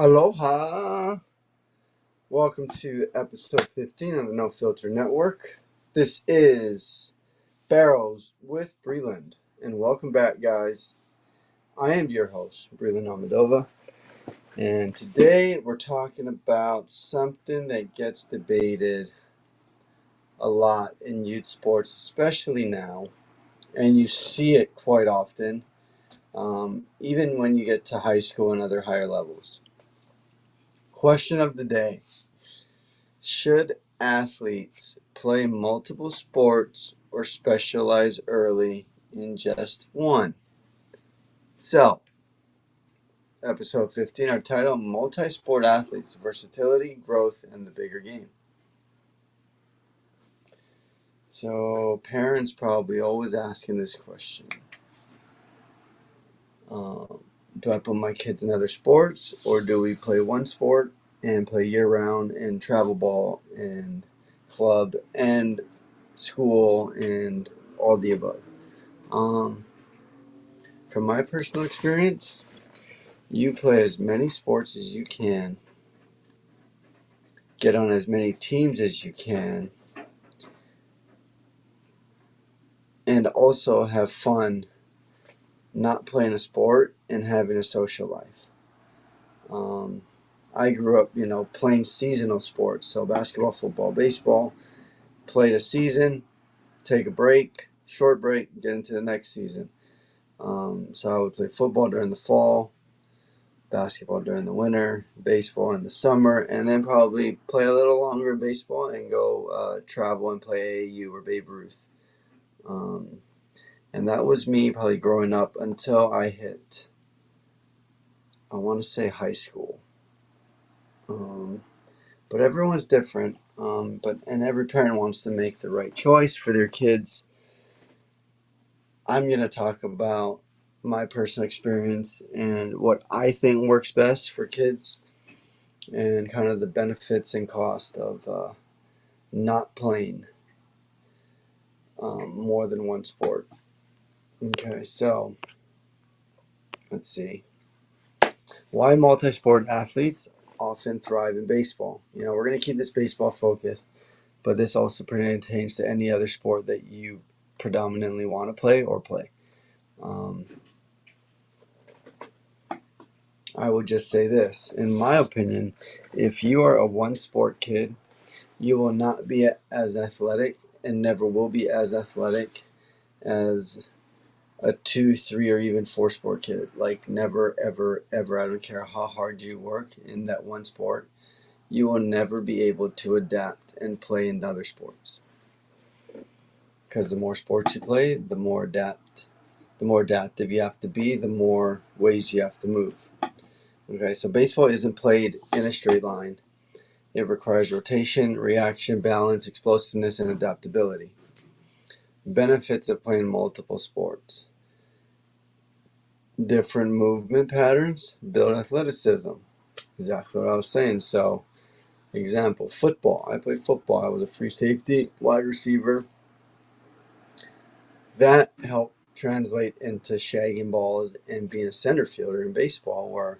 Aloha! Welcome to episode 15 of the No Filter Network. This is Barrels with Breland, and welcome back, guys. I am your host, Breland Almadova, and today we're talking about something that gets debated a lot in youth sports, especially now, and you see it quite often, even when you get to high school and other higher levels. Question of the day. Should athletes play multiple sports or specialize early in just one? So, episode 15, our title, Multi-Sport Athletes, Versatility, Growth, and the Bigger Game. So, parents probably always asking this question. Do I put my kids in other sports, or do we play one sport and play year-round and travel ball and club and school and all the above? From my personal experience, you play as many sports as you can, get on as many teams as you can, and also have fun not playing a sport and having a social life. I grew up, playing seasonal sports, so basketball, football, baseball, played a season, take a break, short break, get into the next season. So I would play football during the fall, basketball during the winter, baseball in the summer, and then probably play a little longer baseball and go travel and play AAU or Babe Ruth. And that was me probably growing up until I hit, I want to say high school. But everyone's different. And every parent wants to make the right choice for their kids. I'm going to talk about my personal experience and what I think works best for kids and kind of the benefits and cost of not playing more than one sport. Okay, so let's see. Why multi-sport athletes often thrive in baseball? We're going to keep this baseball focused, but this also pertains to any other sport that you predominantly want to play or play. I would just say this. In my opinion, if you are a one-sport kid, you will not be as athletic and never will be as athletic as a 2, 3, or even 4-sport kid. Like never, ever, ever. I don't care how hard you work in that one sport, you will never be able to adapt and play in other sports. Because the more sports you play, the more adaptive you have to be, the more ways you have to move. Okay, so baseball isn't played in a straight line. It requires rotation, reaction, balance, explosiveness, and adaptability. Benefits of playing multiple sports. Different movement patterns build athleticism. Exactly what I was saying. So, example, football. I played football. I was a free safety, wide receiver. That helped translate into shagging balls and being a center fielder in baseball, where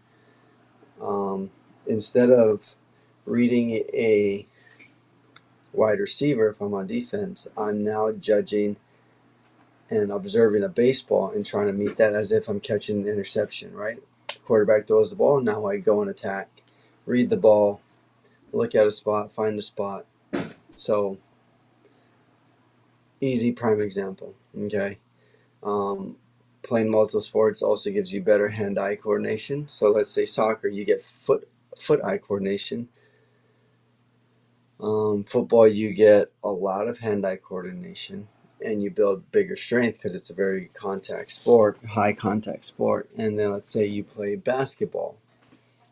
instead of reading a wide receiver, if I'm on defense, I'm now judging and observing a baseball and trying to meet that as if I'm catching an interception, right? Quarterback throws the ball, now I go and attack, read the ball, look at a spot, find a spot. So, easy prime example, okay? Playing multiple sports also gives you better hand-eye coordination. So let's say soccer, you get foot-eye coordination. Football, you get a lot of hand-eye coordination, and you build bigger strength because it's a very high contact sport. And then let's say you play basketball.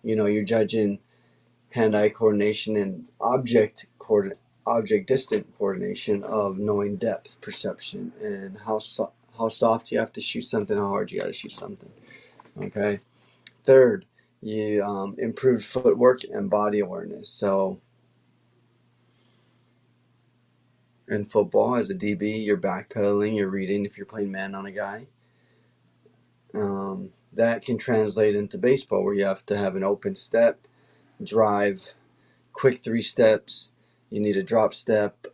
You're judging hand-eye coordination and object distant coordination of knowing depth perception and how soft you have to shoot something, how hard you got to shoot something. Okay. Third, you improve footwork and body awareness. So in football, as a DB, you're backpedaling, you're reading if you're playing man on a guy. that can translate into baseball, where you have to have an open step, drive, quick 3 steps. You need a drop step.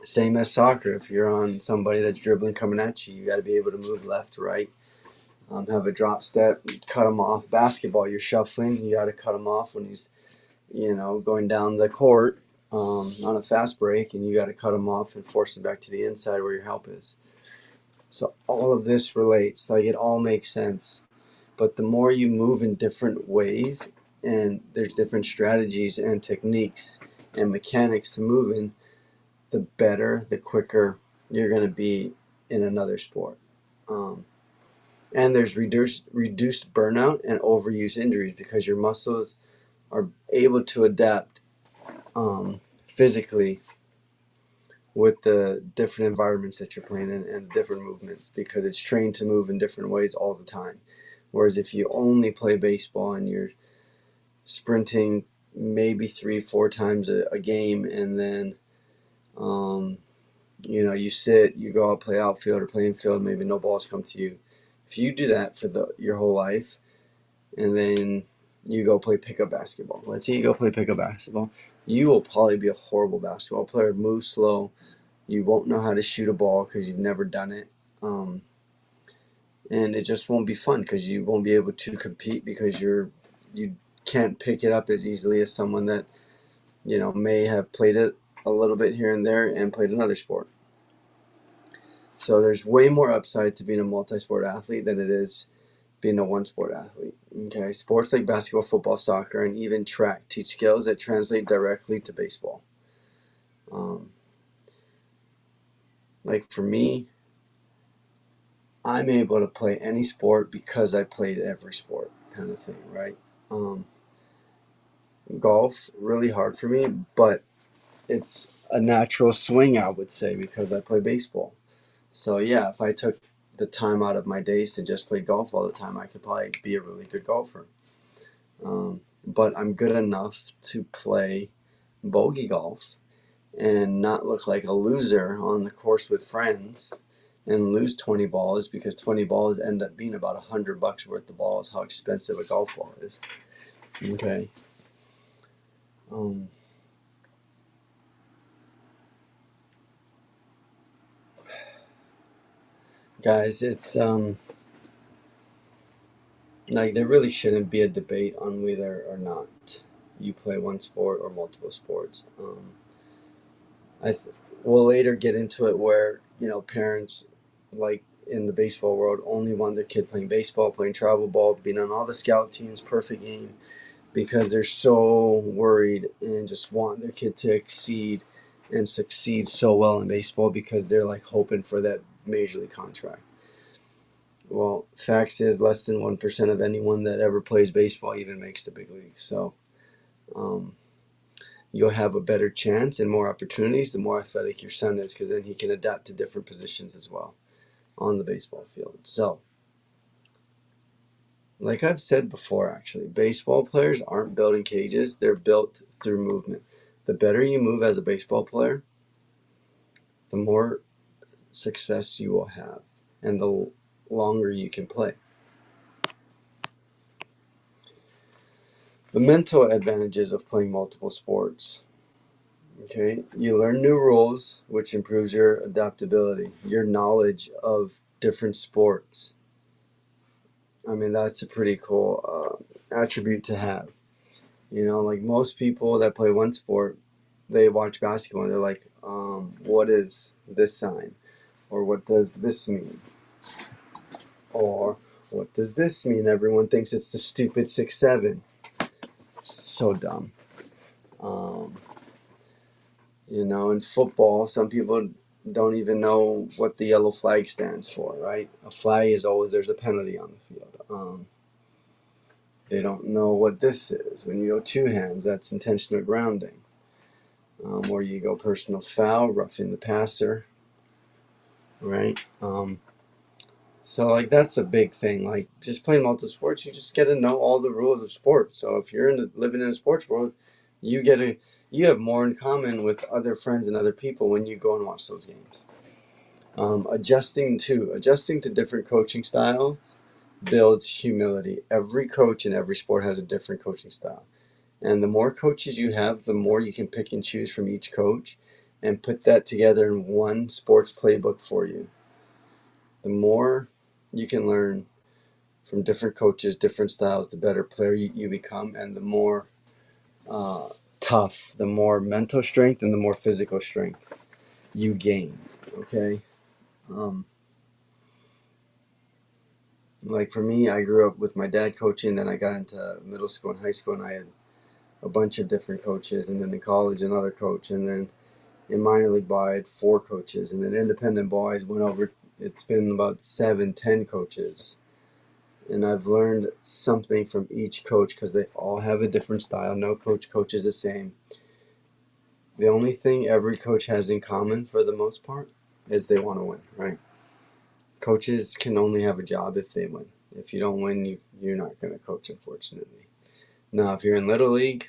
Same as soccer. If you're on somebody that's dribbling coming at you, you got to be able to move left, right, have a drop step, cut them off. Basketball, you're shuffling. You got to cut him off when he's, going down the court on a fast break, and you got to cut him off and force him back to the inside where your help is. So all of this relates. Like, it all makes sense. But the more you move in different ways, and there's different strategies and techniques and mechanics to moving, the better, the quicker you're going to be in another sport. And there's reduced burnout and overuse injuries because your muscles are able to adapt physically with the different environments that you're playing in and different movements, because it's trained to move in different ways all the time. Whereas if you only play baseball and you're sprinting maybe 3-4 times a game, and then you sit, you go out, play outfield or play infield, maybe no balls come to you. If you do that for your whole life, and then you go play pickup basketball, let's say you go play pickup basketball, you will probably be a horrible basketball player, move slow, you won't know how to shoot a ball because you've never done it, and it just won't be fun because you won't be able to compete because you can't pick it up as easily as someone that may have played it a little bit here and there and played another sport. So there's way more upside to being a multi-sport athlete than it is being a one-sport athlete. Okay, sports like basketball, football, soccer, and even track teach skills that translate directly to baseball. Like for me, I'm able to play any sport because I played every sport, kind of thing, right? Golf, really hard for me, but it's a natural swing, I would say, because I play baseball. So yeah, if I took the time out of my days to just play golf all the time, I could probably be a really good golfer. But I'm good enough to play bogey golf and not look like a loser on the course with friends and lose 20 balls, because 20 balls end up being about $100 worth of balls, how expensive a golf ball is. Okay. Guys, it's like there really shouldn't be a debate on whether or not you play one sport or multiple sports. We'll later get into it where parents, like in the baseball world, only want their kid playing baseball, playing travel ball, being on all the scout teams, perfect game, because they're so worried and just want their kid to exceed and succeed so well in baseball because they're like hoping for that major league contract. Well, facts is less than 1% of anyone that ever plays baseball even makes the big leagues. So you'll have a better chance and more opportunities the more athletic your son is, because then he can adapt to different positions as well on the baseball field. So, like I've said before, actually, baseball players aren't built in cages. They're built through movement. The better you move as a baseball player, the more success you will have and the longer you can play. The mental advantages of playing multiple sports. Okay, you learn new rules, which improves your adaptability, your knowledge of different sports. I mean, that's a pretty cool attribute to have. Like most people that play one sport, they watch basketball and they're like, what is this sign? Or what does this mean? Or what does this mean? Everyone thinks it's the stupid 6'7". So dumb. In football, some people don't even know what the yellow flag stands for, right? A flag is always there's a penalty on the field. They don't know what this is. When you go two hands, that's intentional grounding. Or you go personal foul, roughing the passer, right? So like that's a big thing. Like just playing multiple sports, you just get to know all the rules of sports. So if you're living in a sports world, you have more in common with other friends and other people when you go and watch those games. Adjusting to different coaching styles builds humility. Every coach in every sport has a different coaching style. And the more coaches you have, the more you can pick and choose from each coach and put that together in one sports playbook for you. The more you can learn from different coaches, different styles, the better player you become, and the more tough, the more mental strength, and the more physical strength you gain. Okay. Like for me, I grew up with my dad coaching, then I got into middle school and high school, and I had a bunch of different coaches, and then in college another coach, and then in minor league ball I had 4 coaches, and then independent ball I went over. It's been about 7, 10 coaches, and I've learned something from each coach because they all have a different style. No coach coaches the same. The only thing every coach has in common for the most part is they want to win, right? Coaches can only have a job if they win. If you don't win, you're not going to coach, unfortunately. Now, if you're in Little League,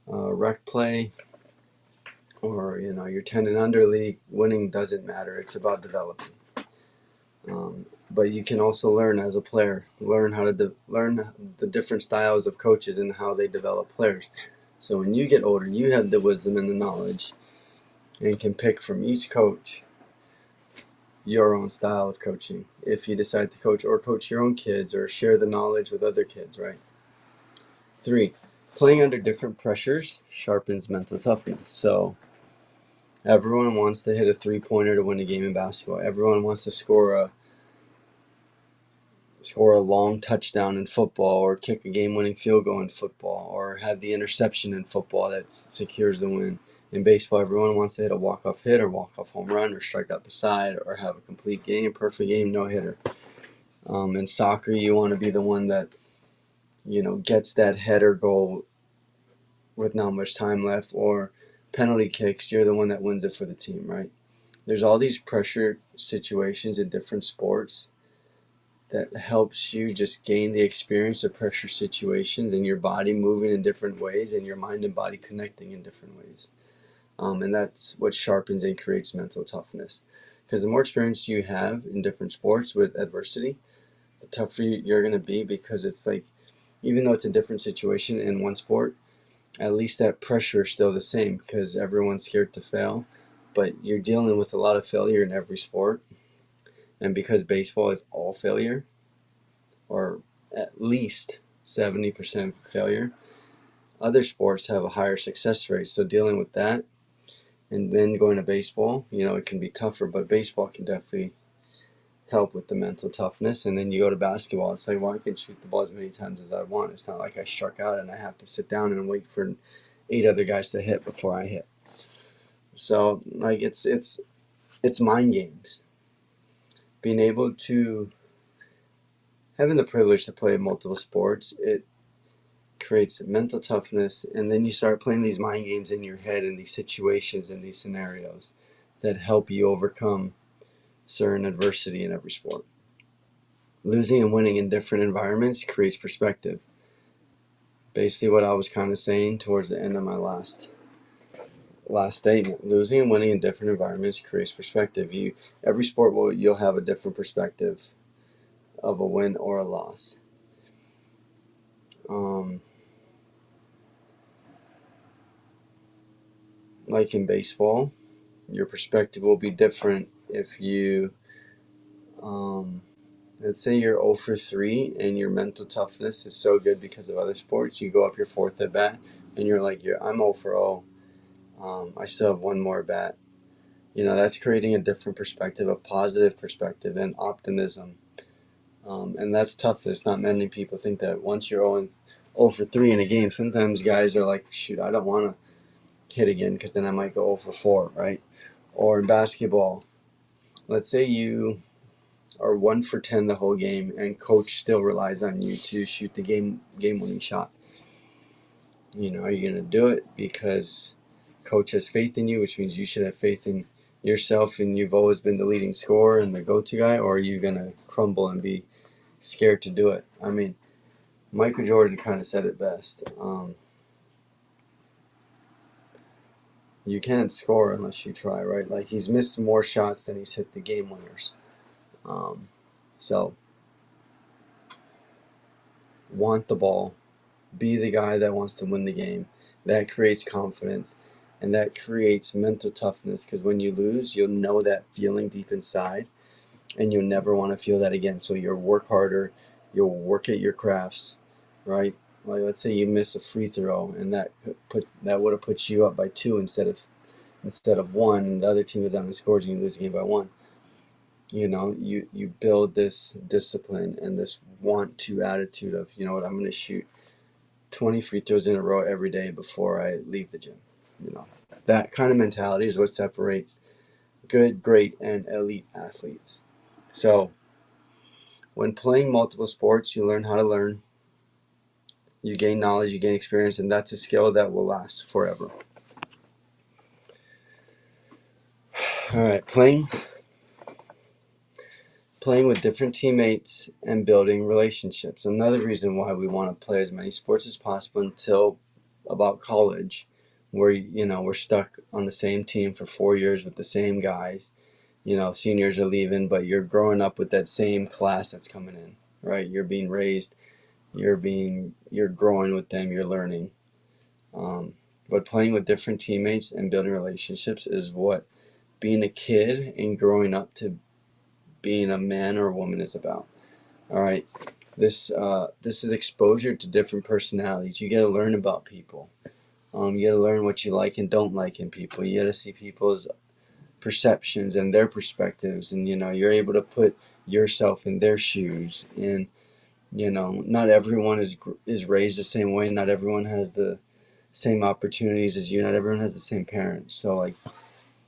rec play, or your 10 and under league, winning doesn't matter. It's about developing. But you can also learn as a player, learn how to learn the different styles of coaches and how they develop players. So when you get older, you have the wisdom and the knowledge, and can pick from each coach your own style of coaching. If you decide to coach or coach your own kids or share the knowledge with other kids, right? 3, playing under different pressures sharpens mental toughness. So everyone wants to hit a 3-pointer to win a game in basketball. Everyone wants to score a long touchdown in football, or kick a game-winning field goal in football, or have the interception in football that secures the win. In baseball, everyone wants to hit a walk-off hit or walk-off home run or strike out the side or have a complete game, perfect game, no-hitter. In soccer, you want to be the one that gets that header goal with not much time left, or penalty kicks, you're the one that wins it for the team, right? There's all these pressure situations in different sports that helps you just gain the experience of pressure situations and your body moving in different ways and your mind and body connecting in different ways. And that's what sharpens and creates mental toughness. Because the more experience you have in different sports with adversity, the tougher you're going to be, because it's like, even though it's a different situation in one sport, at least that pressure is still the same because everyone's scared to fail. But you're dealing with a lot of failure in every sport. And because baseball is all failure, or at least 70% failure, other sports have a higher success rate. So dealing with that and then going to baseball, it can be tougher, but baseball can definitely help with the mental toughness. And then you go to basketball, it's like, well, I can shoot the ball as many times as I want. It's not like I struck out and I have to sit down and wait for 8 other guys to hit before I hit. So like it's mind games. Being able to having the privilege to play multiple sports, it creates mental toughness, and then you start playing these mind games in your head in these situations and these scenarios that help you overcome certain adversity in every sport. Losing and winning in different environments creates perspective. Basically what I was kind of saying towards the end of my last statement. Losing and winning in different environments creates perspective. Every sport you'll have a different perspective of a win or a loss. Like in baseball, your perspective will be different if you let's say you're 0 for 3 and your mental toughness is so good because of other sports. You go up your 4th at bat and you're like, I'm 0 for 0. I still have one more bat. That's creating a different perspective, a positive perspective, and optimism. And that's toughness. Not many people think that once you're 0 for 3 in a game, sometimes guys are like, shoot, I don't want to hit again because then I might go 0 for 4, right? Or in basketball, let's say you are 1 for 10 the whole game and coach still relies on you to shoot the game-winning shot. Are you going to do it because coach has faith in you, which means you should have faith in yourself and you've always been the leading scorer and the go-to guy, or are you going to crumble and be scared to do it? I mean, Michael Jordan kind of said it best. You can't score unless you try, right? Like, he's missed more shots than he's hit the game winners. So want the ball, be the guy that wants to win the game. That creates confidence, and that creates mental toughness, because when you lose, you'll know that feeling deep inside, and you'll never want to feel that again. So you'll work harder, you'll work at your crafts, right? Like, let's say you miss a free throw, and that would have put you up by 2 instead of 1, and the other team goes down and scores, and you lose the game by 1. You build this discipline and this want to attitude of, you know what, I'm going to shoot 20 free throws in a row every day before I leave the gym. That kind of mentality is what separates good, great, and elite athletes. So when playing multiple sports, you learn how to learn, you gain knowledge, you gain experience, and that's a skill that will last forever. All right, playing with different teammates and building relationships. Another reason why we want to play as many sports as possible until about college, where we're stuck on the same team for 4 years with the same guys. Seniors are leaving, but you're growing up with that same class that's coming in, right? You're being raised, you're growing with them, you're learning. But playing with different teammates and building relationships is what being a kid and growing up to being a man or a woman is about. All right, this is exposure to different personalities. You got to learn about people. You got to learn what you like and don't like in people. You got to see people's perceptions and their perspectives, and you're able to put yourself in their shoes. And not everyone is raised the same way. Not everyone has the same opportunities as you. Not everyone has the same parents. So like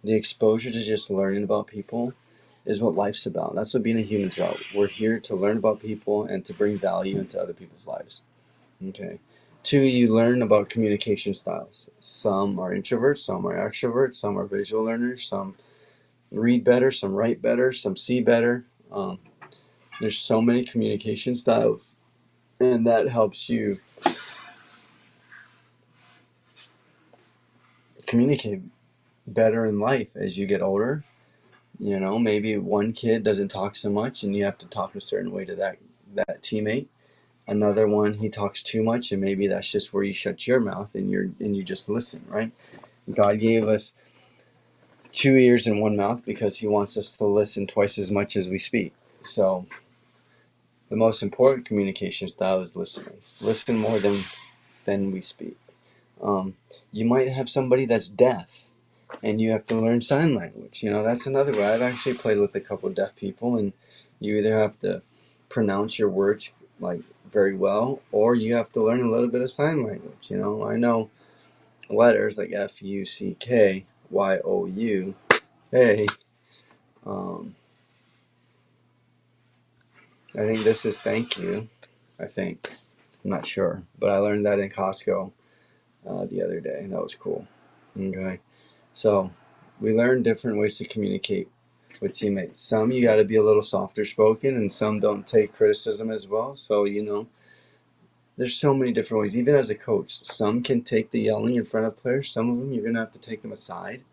the exposure to just learning about people is what life's about. That's what being a human's about. We're here to learn about people and to bring value into other people's lives. Okay. 2, you learn about communication styles. Some are introverts, some are extroverts, some are visual learners, some read better, some write better, some see better. There's so many communication styles, and that helps you communicate better in life as you get older. Maybe one kid doesn't talk so much, and you have to talk a certain way to that teammate. Another one, he talks too much, and maybe that's just where you shut your mouth and you just listen, right? God gave us 2 ears and 1 mouth because He wants us to listen twice as much as we speak. So the most important communication style is listening. Listen more than we speak. You might have somebody that's deaf, and you have to learn sign language. That's another way. I've actually played with a couple of deaf people, and you either have to pronounce your words like very well, or you have to learn a little bit of sign language. I know letters like FUCKYOU. Hey, I think this is thank you. I think. I'm not sure, but I learned that in Costco the other day. That was cool. Okay, so we learn different ways to communicate with teammates. Some you got to be a little softer spoken, and some don't take criticism as well. So there's so many different ways. Even as a coach, some can take the yelling in front of players. Some of them you're gonna have to take them aside,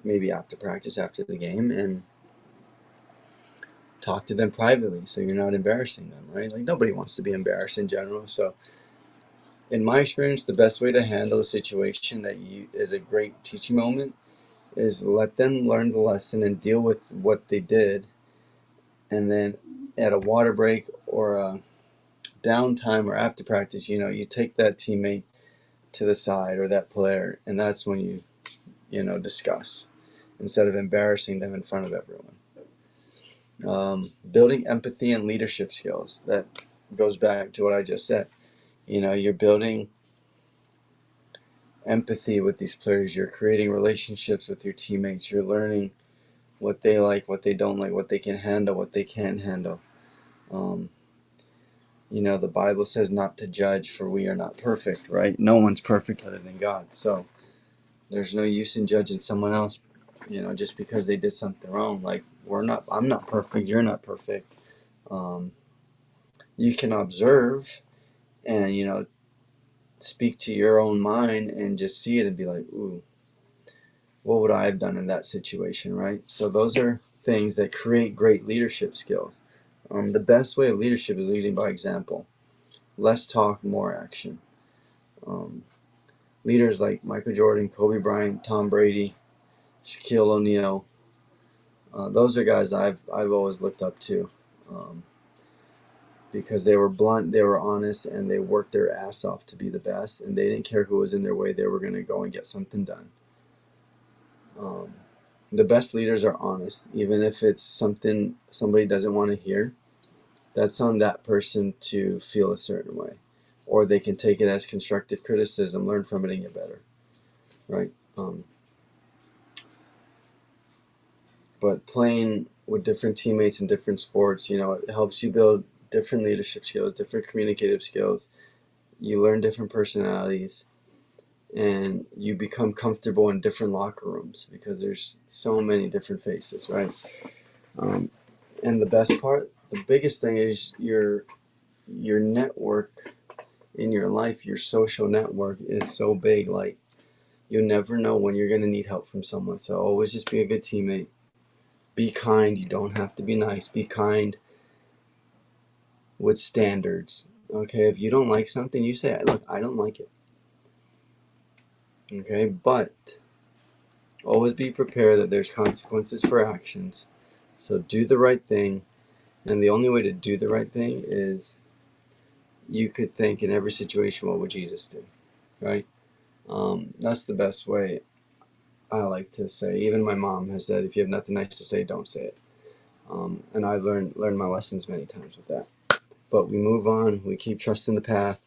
maybe after practice, after the game, and talk to them privately, so you're not embarrassing them, right? Like nobody wants to be embarrassed in general. So in my experience, the best way to handle a situation that is a great teaching moment is let them learn the lesson and deal with what they did, and then at a water break or a downtime or after practice, you take that teammate to the side or that player, and that's when you discuss instead of embarrassing them in front of everyone. Building empathy and leadership skills. That goes back to what I just said. You're building empathy with these players. You're creating relationships with your teammates. You're learning what they like, what they don't like, what they can handle, what they can't handle. The Bible says not to judge, for we are not perfect, right? No one's perfect other than God. So there's no use in judging someone else, just because they did something wrong. Like I'm not perfect. You're not perfect. You can observe and, speak to your own mind and just see it and be like, ooh, what would I have done in that situation, right? So those are things that create great leadership skills. The best way of leadership is leading by example. less talk, more action. Leaders like Michael Jordan, Kobe Bryant, Tom Brady, Shaquille O'Neal, those are guys I've always looked up to, because they were blunt, they were honest, and they worked their ass off to be the best, and they didn't care who was in their way. They were going to go and get something done. The best leaders are honest, even if it's something somebody doesn't want to hear. That's on that person to feel a certain way, or they can take it as constructive criticism, learn from it, and get better, right? But playing with different teammates in different sports, it helps you build different leadership skills, different communicative skills. You learn different personalities, and you become comfortable in different locker rooms because there's so many different faces, right? And the best part, the biggest thing is your network in your life, your social network is so big. Like, you'll never know when you're going to need help from someone. So always just be a good teammate. Be kind. You don't have to be nice. Be kind with standards. Okay, if you don't like something, you say, look, I don't like it. Okay, but always be prepared that there's consequences for actions. So do the right thing. And the only way to do the right thing is, you could think in every situation, what would Jesus do? Right? That's the best way, I like to say. Even my mom has said, if you have nothing nice to say, don't say it. And I've learned my lessons many times with that. But we move on. We keep trusting the path,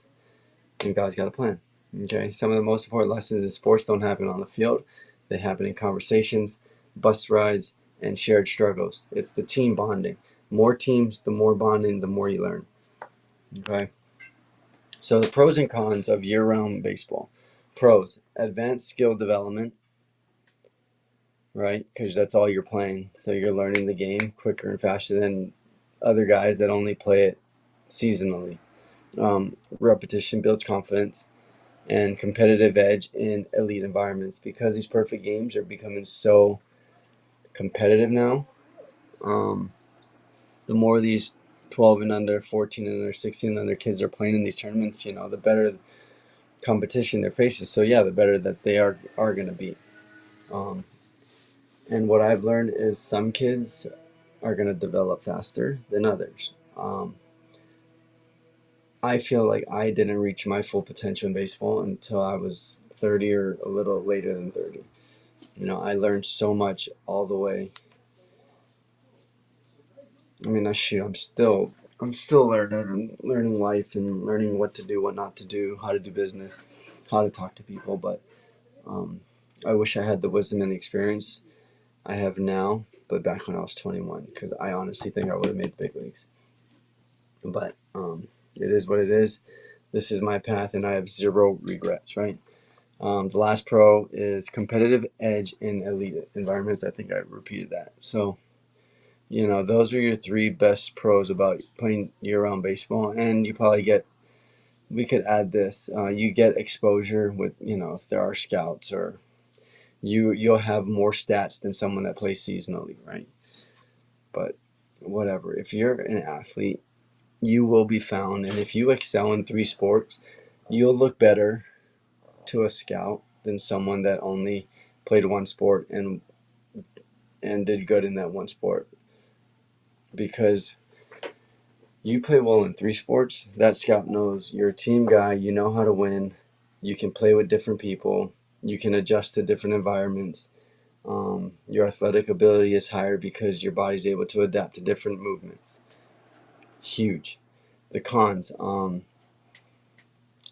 and God's got a plan. Okay. Some of the most important lessons in sports don't happen on the field. They happen in conversations, bus rides, and shared struggles. It's the team bonding. More teams, the more bonding, the more you learn. Okay. So the pros and cons of year-round baseball. Pros: advanced skill development, right? Because that's all you're playing. So you're learning the game quicker and faster than other guys that only play it seasonally. Repetition builds confidence and competitive edge in elite environments, because these perfect games are becoming so competitive now. The more these 12 and under, 14 and under, 16 and under kids are playing in these tournaments, the better competition they're facing. So yeah, the better that they are going to be. And what I've learned is some kids are going to develop faster than others. I feel like I didn't reach my full potential in baseball until I was 30 or a little later than 30. I learned so much all the way. I mean, I'm still learning life and learning what to do, what not to do, how to do business, how to talk to people. But I wish I had the wisdom and the experience I have now, but back when I was 21, because I honestly think I would have made the big leagues. But it is what it is. This is my path, and I have zero regrets, right? The last pro is competitive edge in elite environments. I think I repeated that. So, those are your three best pros about playing year-round baseball. And we could add this, you get exposure with, if there are scouts, or you'll have more stats than someone that plays seasonally, right? But whatever, if you're an athlete, you will be found. And if you excel in three sports, you'll look better to a scout than someone that only played one sport and did good in that one sport. Because you play well in three sports, that scout knows you're a team guy, you know how to win, you can play with different people, you can adjust to different environments. Your athletic ability is higher because your body's able to adapt to different movements. Huge. The cons.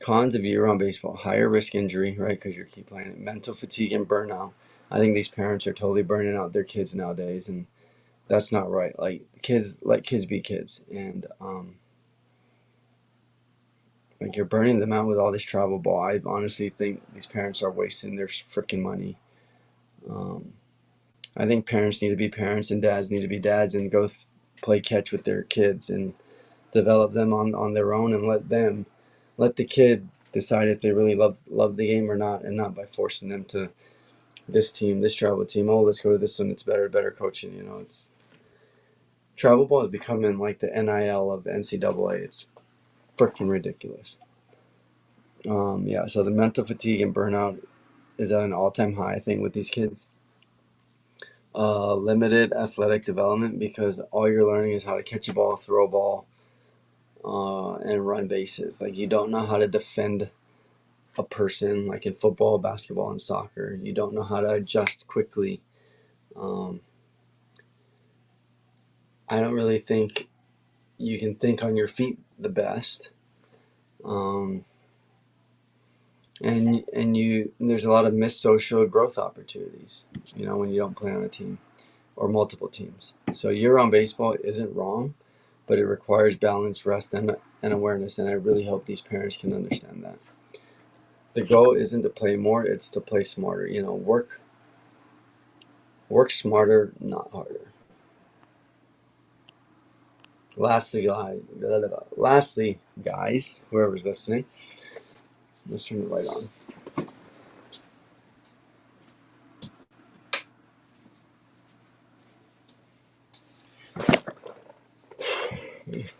Cons of year-round baseball: higher risk injury, right? Because you keep playing it. Mental fatigue and burnout. I think these parents are totally burning out their kids nowadays, and that's not right. Like, kids, let kids be kids, and like, you're burning them out with all this travel ball. I honestly think these parents are wasting their freaking money. I think parents need to be parents and dads need to be dads and go play catch with their kids and develop them on their own, and let the kid decide if they really love the game or not, and not by forcing them to this team, this travel team. Oh, let's go to this one. It's better coaching. It's travel ball is becoming like the NIL of NCAA. It's freaking ridiculous. So the mental fatigue and burnout is at an all-time high, I think, with these kids. Limited athletic development because all you're learning is how to catch a ball, throw a ball, and run bases. Like, you don't know how to defend a person, like in football, basketball, and soccer. You don't know how to adjust quickly. I don't really think you can think on your feet the best. And there's a lot of missed social growth opportunities, when you don't play on a team or multiple teams. So year-round baseball isn't wrong, but it requires balance, rest, and awareness, and I really hope these parents can understand that. The goal isn't to play more, it's to play smarter. Work smarter, not harder. Lastly, guys, whoever's listening, let's turn the light on.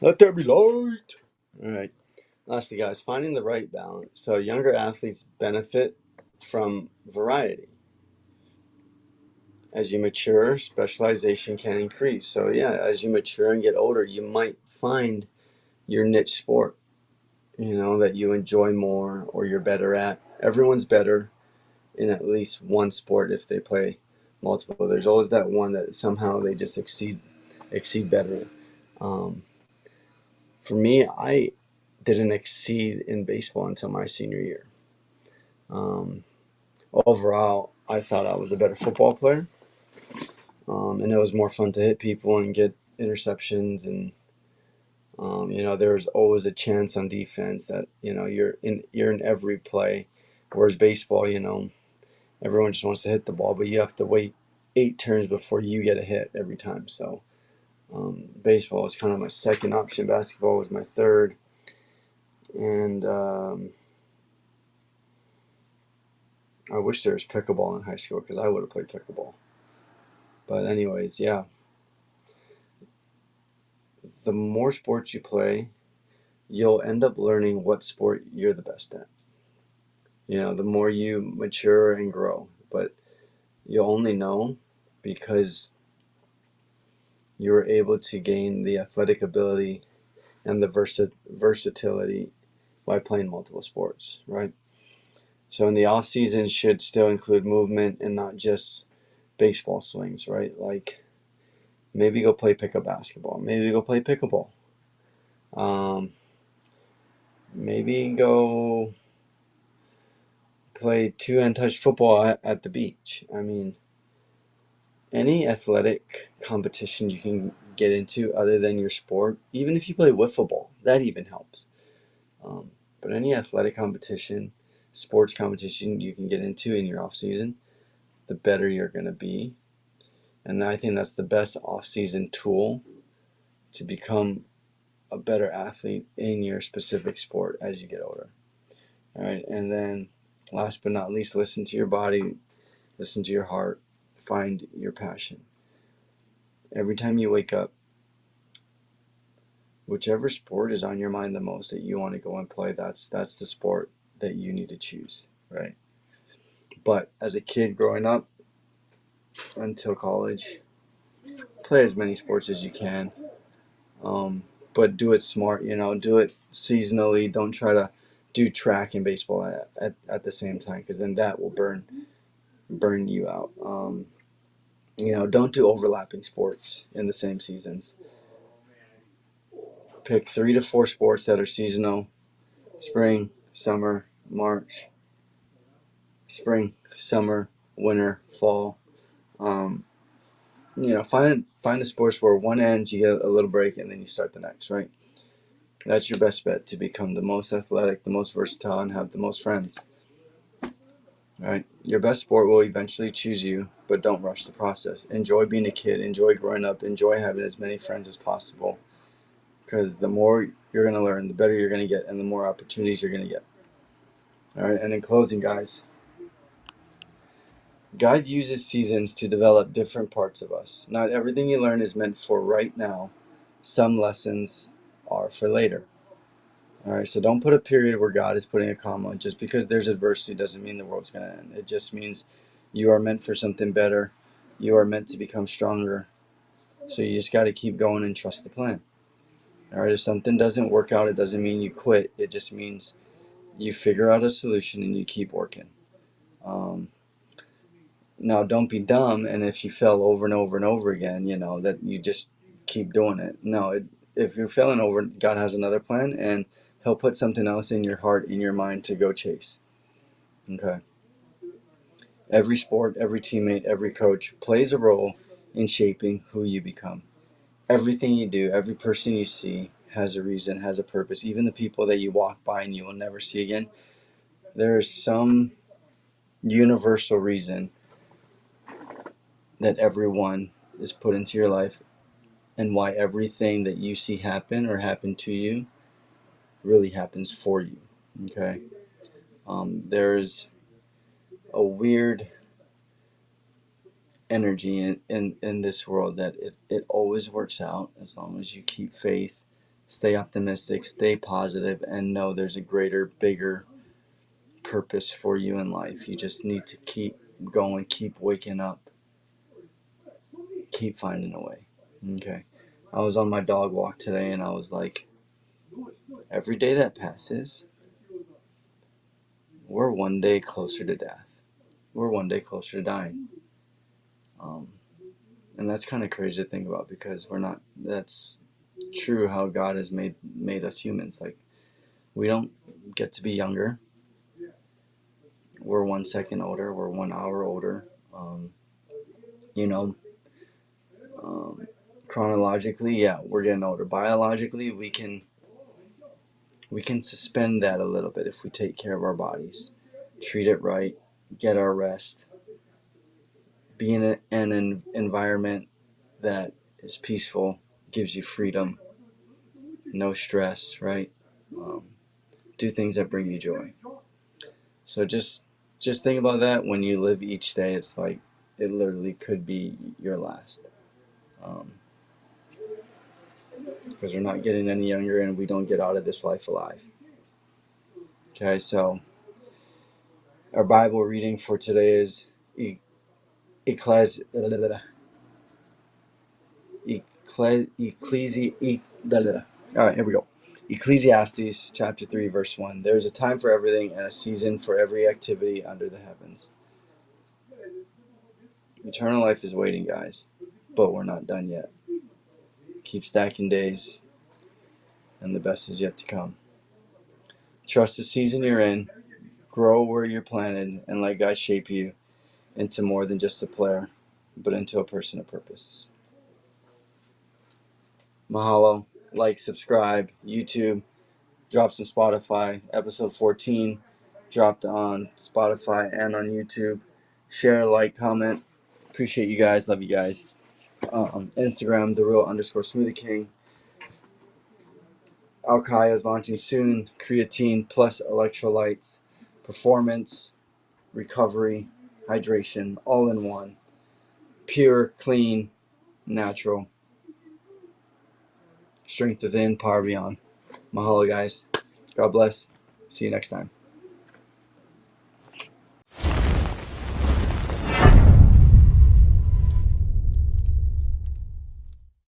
Let there be light. All right. Lastly, guys, finding the right balance. So younger athletes benefit from variety. As you mature, specialization can increase. So as you mature and get older, you might find your niche sport, that you enjoy more or you're better at. Everyone's better in at least one sport if they play multiple. There's always that one that somehow they just exceed better in. For me, I didn't exceed in baseball until my senior year. Overall, I thought I was a better football player, and it was more fun to hit people and get interceptions, and there's always a chance on defense that you're in every play, whereas baseball, everyone just wants to hit the ball, but you have to wait 8 turns before you get a hit every time. So baseball was kind of my second option. Basketball was my third, and I wish there was pickleball in high school because I would have played pickleball. But anyways, the more sports you play, you'll end up learning what sport you're the best at. The more you mature and grow, but you'll only know because you're able to gain the athletic ability and the versatility by playing multiple sports, right? So in the off season should still include movement and not just baseball swings, right? Like, maybe go play pickup basketball. Maybe go play pickleball. Maybe go play 2-hand touch football at the beach. I mean, any athletic competition you can get into other than your sport, even if you play wiffle ball, that even helps. But any athletic competition, sports competition you can get into in your off season, the better you're going to be. And I think that's the best off-season tool to become a better athlete in your specific sport as you get older. All right, and then last but not least, listen to your body, listen to your heart, find your passion. Every time you wake up, whichever sport is on your mind the most that you want to go and play, that's the sport that you need to choose, right? But as a kid growing up until college, play as many sports as you can. But do it smart, do it seasonally. Don't try to do track and baseball at the same time, because then that will burn you out. Don't do overlapping sports in the same seasons. Pick 3 to 4 sports that are seasonal: spring, summer, March, spring, summer, winter, fall. Find the sports where one ends, you get a little break, and then you start the next, right? That's your best bet to become the most athletic, the most versatile, and have the most friends. All right? Your best sport will eventually choose you, but don't rush the process. Enjoy being a kid. Enjoy growing up. Enjoy having as many friends as possible, because the more you're going to learn, the better you're going to get, and the more opportunities you're going to get. All right? And in closing, guys, God uses seasons to develop different parts of us. Not everything you learn is meant for right now. Some lessons are for later. All right, so don't put a period where God is putting a comma. Just because there's adversity doesn't mean the world's going to end. It just means you are meant for something better. You are meant to become stronger. So you just got to keep going and trust the plan. All right, if something doesn't work out, it doesn't mean you quit. It just means you figure out a solution and you keep working. Now, don't be dumb, and if you fail over and over and over again, that you just keep doing it. No, if you're failing over, God has another plan, and He'll put something else in your heart, in your mind to go chase. Okay. Every sport, every teammate, every coach plays a role in shaping who you become. Everything you do, every person you see has a reason, has a purpose. Even the people that you walk by and you will never see again, there is some universal reason that everyone is put into your life and why everything that you see happen or happen to you really happens for you. Okay. There's a weird energy in this world that it always works out as long as you keep faith, stay optimistic, stay positive, and know there's a greater, bigger purpose for you in life. You just need to keep going, keep waking up, keep finding a way. Okay. I was on my dog walk today and I was like, every day that passes, we're one day closer to death. We're one day closer to dying. And that's kind of crazy to think about because we're not, that's true how God has made us humans. Like, we don't get to be younger. We're 1 second older. We're 1 hour older. You know, chronologically, yeah, we're getting older. Biologically, we can suspend that a little bit if we take care of our bodies, treat it right, get our rest, be in an environment that is peaceful, gives you freedom, no stress, right? Do things that bring you joy. So just think about that when you live each day. It's like it literally could be your last, because we're not getting any younger and we don't get out of this life alive. Okay, so our Bible reading for today is Ecclesiastes. All right, here we go. Ecclesiastes chapter 3, verse 1. There is a time for everything and a season for every activity under the heavens. Eternal life is waiting, guys, but we're not done yet. Keep stacking days, and the best is yet to come. Trust the season you're in, grow where you're planted, and let God shape you into more than just a player, but into a person of purpose. Mahalo. Like, subscribe, YouTube, drops on Spotify. Episode 14 dropped on Spotify and on YouTube. Share, like, comment. Appreciate you guys. Love you guys. Instagram, _Smoothie King. Alkaya is launching soon. Creatine plus electrolytes. Performance, recovery, hydration, all in one. Pure, clean, natural. Strength within, power beyond. Mahalo, guys. God bless. See you next time.